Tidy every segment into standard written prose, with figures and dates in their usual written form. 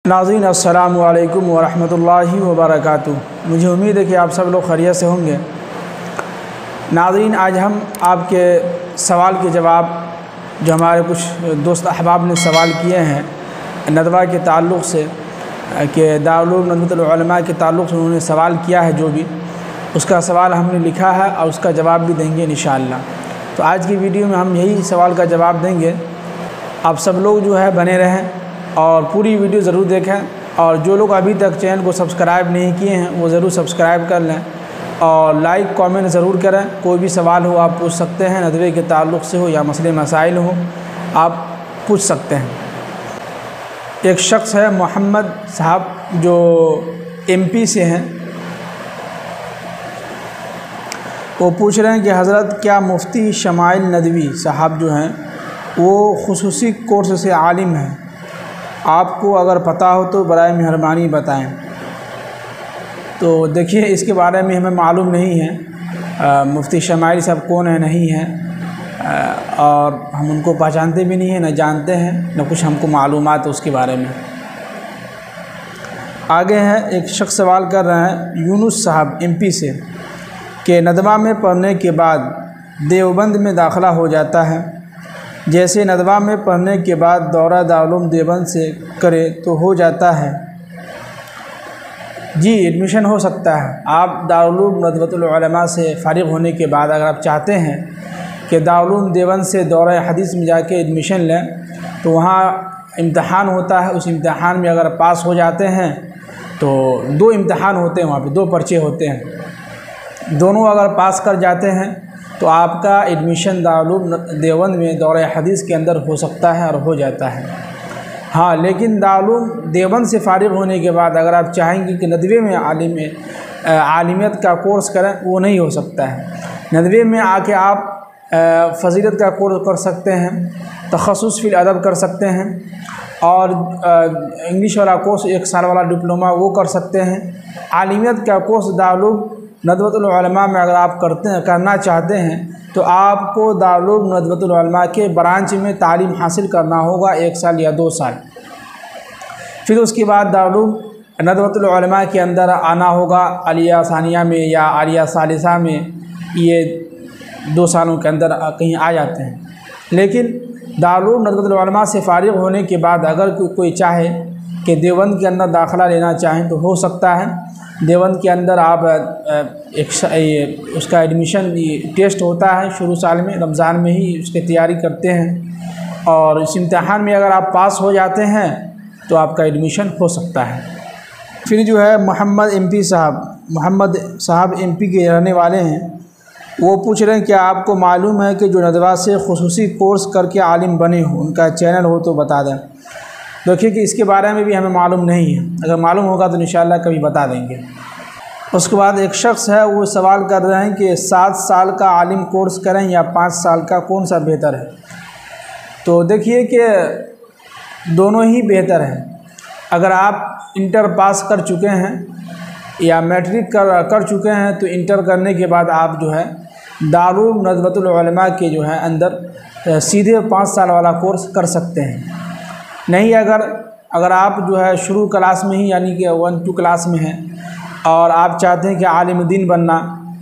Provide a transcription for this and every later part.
नाज़रीन अस्सलामु अलैकुम वरहमतुल्लाहि वबरकातुहू। मुझे उम्मीद है कि आप सब लोग खैरियत से होंगे। नाज़रीन, आज हम आपके सवाल के जवाब जो हमारे कुछ दोस्त अहबाब ने सवाल किए हैं नदवा के ताल्लुक़ से कि दारुल उलूम नदवतुल उलमा के ताल्लुक़ से उन्होंने सवाल किया है, जो भी उसका सवाल हमने लिखा है और उसका जवाब भी देंगे इंशाअल्लाह। तो आज की वीडियो में हम यही सवाल का जवाब देंगे। आप सब लोग जो है बने रहें और पूरी वीडियो ज़रूर देखें, और जो लोग अभी तक चैनल को सब्सक्राइब नहीं किए हैं वो ज़रूर सब्सक्राइब कर लें और लाइक कमेंट ज़रूर करें। कोई भी सवाल हो आप पूछ सकते हैं, नदवे के ताल्लुक़ से हो या मसले मसाइल हो आप पूछ सकते हैं। एक शख्स है मोहम्मद साहब जो MP से हैं, वो पूछ रहे हैं कि हज़रत क्या मुफ्ती शमाइल नदवी साहब जो हैं वो खुसूसी कोर्स से आलिम हैं? आपको अगर पता हो तो बराए मेहरबानी बताएं। तो देखिए, इसके बारे में हमें मालूम नहीं है मुफ्ती शमाइल साहब कौन है नहीं है, और हम उनको पहचानते भी नहीं हैं, न जानते हैं, न कुछ हमको मालूमात है उसके बारे में। आगे है, एक शख्स सवाल कर रहे हैं यूनुस साहब MP से कि नदवा में पढ़ने के बाद देवबंद में दाखिला हो जाता है, जैसे नदवा में पढ़ने के बाद दौरा दारुल उलूम देवबंद से करे तो हो जाता है? जी, एडमिशन हो सकता है। आप दारुल उलूम नदवतुल उलमा से फ़ारिग़ होने के बाद अगर आप चाहते हैं कि दारुल उलूम देवबंद से दौरा हदीस में जाके एडमिशन लें, तो वहाँ इम्तहान होता है। उस इम्तहान में अगर पास हो जाते हैं तो 2 इम्तहान होते हैं, वहाँ पे 2 पर्चे होते हैं। दोनों अगर पास कर जाते हैं तो आपका एडमिशन दारुल उलूम देवबंद में दौरा हदीस के अंदर हो सकता है और हो जाता है। हाँ, लेकिन दारुल उलूम देवबंद से फ़ारिग़ होने के बाद अगर आप चाहेंगे कि नदवे में आलिमियत का कोर्स करें, वो नहीं हो सकता है। नदवे में आके आप फ़ज़ीलत का कोर्स कर सकते हैं, तख़स्सुस फ़िल अदब कर सकते हैं, और इंग्लिश वाला कोर्स 1 साल वाला डिप्लोमा वो कर सकते हैं। आलिमियत का कोर्स दारुल उलूम नदवतुल उलमा में अगर आप करना चाहते हैं तो आपको दारुल उलूम नदवतुल उलमा के ब्रांच में तालीम हासिल करना होगा 1 साल या 2 साल। फिर उसके बाद दारुल उलूम नदवतुल उलमा के अंदर आना होगा आलिया सानिया में या आलिया सालिसा में। ये 2 सालों के अंदर कहीं आ जाते हैं। लेकिन दारुल उलूम नदवतुल उलमा से फ़ारिग़ होने के बाद अगर कोई चाहे कि देवबंद के अंदर दाखिला लेना चाहें तो हो सकता है। देवबंद के अंदर आप उसका एडमिशन टेस्ट होता है शुरू साल में, रमज़ान में ही उसकी तैयारी करते हैं, और इस इम्तहान में अगर आप पास हो जाते हैं तो आपका एडमिशन हो सकता है। फिर जो है मोहम्मद साहब MP के रहने वाले हैं, वो पूछ रहे हैं क्या आपको मालूम है कि जो नदवा से खुसूसी कोर्स करके आलिम बने हो, उनका चैनल हो तो बता दें। देखिए कि इसके बारे में भी हमें मालूम नहीं है, अगर मालूम होगा तो इंशाअल्लाह कभी बता देंगे। उसके बाद एक शख्स है वो सवाल कर रहे हैं कि 7 साल का आलिम कोर्स करें या 5 साल का, कौन सा बेहतर है? तो देखिए कि दोनों ही बेहतर हैं। अगर आप इंटर पास कर चुके हैं या मैट्रिक कर चुके हैं तो इंटर करने के बाद आप जो है दारुल उलूम नदवतुल उलमा के जो है अंदर सीधे 5 साल वाला कोर्स कर सकते हैं। नहीं, अगर आप जो है शुरू क्लास में ही यानी कि 1-2 क्लास में हैं और आप चाहते हैं कि आलिम दीन बनना,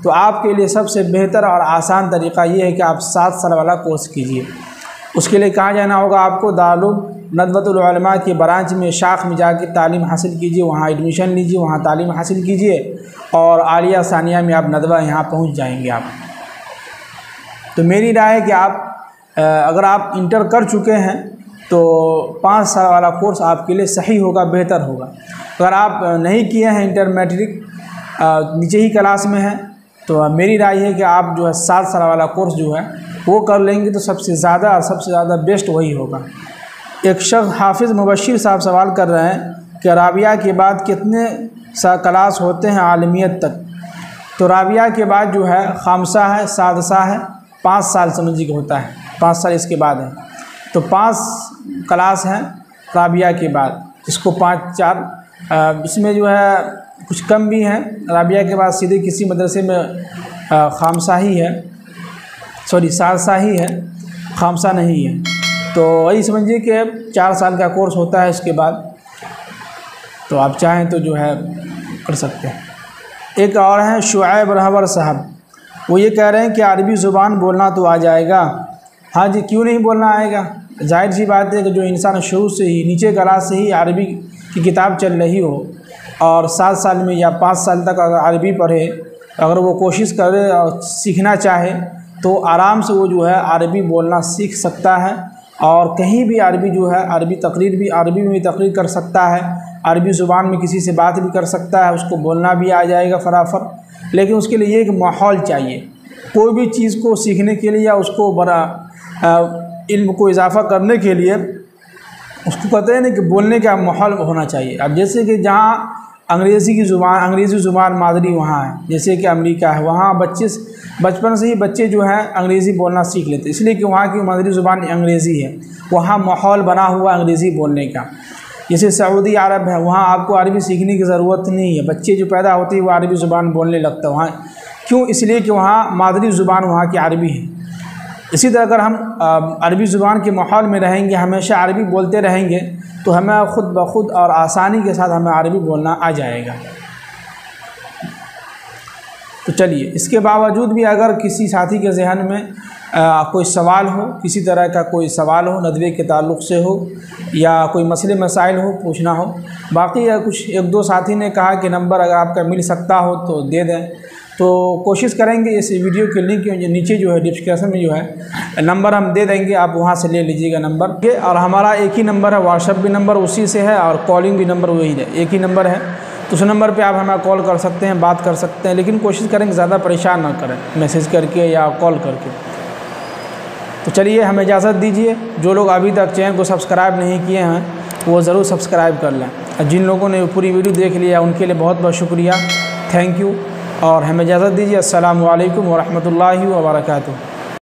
तो आपके लिए सबसे बेहतर और आसान तरीक़ा ये है कि आप 7 साल वाला कोर्स कीजिए। उसके लिए कहाँ जाना होगा आपको? दारुल उलूम नदवतुल उलमा के ब्रांच में शाख में जाके तालीम हासिल कीजिए, वहाँ एडमिशन लीजिए, वहाँ तालीम हासिल कीजिए, और आलिया सानिया में आप नदवा यहाँ पहुँच जाएंगे आप। तो मेरी राय है कि आप अगर आप इंटर कर चुके हैं तो 5 साल वाला कोर्स आपके लिए सही होगा, बेहतर होगा। अगर आप नहीं किए हैं इंटर मैट्रिक, नीचे ही क्लास में हैं, तो मेरी राय है कि आप जो है 7 साल वाला कोर्स जो है वो कर लेंगे तो सबसे ज़्यादा बेस्ट वही होगा। एक शख्स हाफिज़ मुबश्शिर साहब सवाल कर रहे हैं कि राबिया के बाद कितने क्लास होते हैं आलिमियत तक? तो राबिया के बाद जो है खामसा है, सादसा है, 5 साल समझिए कि होता है, 5 साल इसके बाद है। तो 5 क्लास हैं राबिया के बाद, इसको 5-4 इसमें जो है कुछ कम भी हैं। राबिया के बाद सीधे किसी मदरसे में खामसा ही है, सादसा ही है, खामसा नहीं है। तो वही समझिए कि 4 साल का कोर्स होता है। इसके बाद तो आप चाहें तो जो है कर सकते हैं। एक और हैं शुआइब रहबर साहब, वो ये कह रहे हैं कि अरबी ज़ुबान बोलना तो आ जाएगा। हाँ जी, क्यों नहीं बोलना आएगा? जाहिर सी बात है कि जो इंसान शुरू से ही नीचे क्लास से ही अरबी की किताब चल रही हो और 7 साल में या 5 साल तक अगर अरबी पढ़े, अगर वो कोशिश करे और सीखना चाहे तो आराम से वो जो है अरबी बोलना सीख सकता है और कहीं भी अरबी जो है अरबी में भी तकरीर कर सकता है, अरबी ज़ुबान में किसी से बात भी कर सकता है, उसको बोलना भी आ जाएगा फटाफट। लेकिन उसके लिए एक माहौल चाहिए। कोई भी चीज़ को सीखने के लिए या उसको बड़ा इल्म को इजाफ़ा करने के लिए उसको कहते हैं ना कि बोलने का माहौल होना चाहिए। अब जैसे कि जहाँ अंग्रेज़ी ज़ुबान मादरी वहाँ है, जैसे कि अमेरिका है, वहाँ बचपन से ही बच्चे जो हैं अंग्रेज़ी बोलना सीख लेते, इसलिए कि वहाँ की मादरी ज़ुबान अंग्रेज़ी है, वहाँ माहौल बना हुआ अंग्रेज़ी बोलने का। जैसे सऊदी अरब है, वहाँ आपको अरबी सीखने की ज़रूरत नहीं है, बच्चे जो पैदा होते हैं वो अरबी ज़ुबान बोलने लगता है वहाँ। क्यों? इसलिए कि वहाँ मादरी ज़ुबान वहाँ की अरबी है। इसी तरह अगर हम अरबी ज़ुबान के माहौल में रहेंगे, हमेशा अरबी बोलते रहेंगे, तो हमें ख़ुद ब खुद और आसानी के साथ हमें अरबी बोलना आ जाएगा। तो चलिए, इसके बावजूद भी अगर किसी साथी के जहन में कोई सवाल हो, किसी तरह का कोई सवाल हो, नदवे के ताल्लुक़ से हो या कोई मसले मसाइल हो पूछना हो, बाकी या कुछ 1-2 साथी ने कहा कि नंबर अगर आपका मिल सकता हो तो दे दें, तो कोशिश करेंगे इस वीडियो के लिंक के नीचे जो है डिस्क्रिप्शन में जो है नंबर हम दे देंगे, आप वहां से ले लीजिएगा नंबर। और हमारा एक ही नंबर है, व्हाट्सएप भी नंबर उसी से है और कॉलिंग भी नंबर वही है, एक ही नंबर है। तो उस नंबर पे आप हमें कॉल कर सकते हैं, बात कर सकते हैं, लेकिन कोशिश करेंगे ज़्यादा परेशान ना करें मैसेज करके या कॉल करके। तो चलिए, हमें इजाज़त दीजिए। जो लोग अभी तक चैनल को सब्सक्राइब नहीं किए हैं वो ज़रूर सब्सक्राइब कर लें। जिन लोगों ने पूरी वीडियो देख लिया उनके लिए बहुत बहुत शुक्रिया, थैंक यू। और हमें इजाज़त दीजिए। अस्सलामु अलैकुम व रहमतुल्लाहि व बरकातुहू।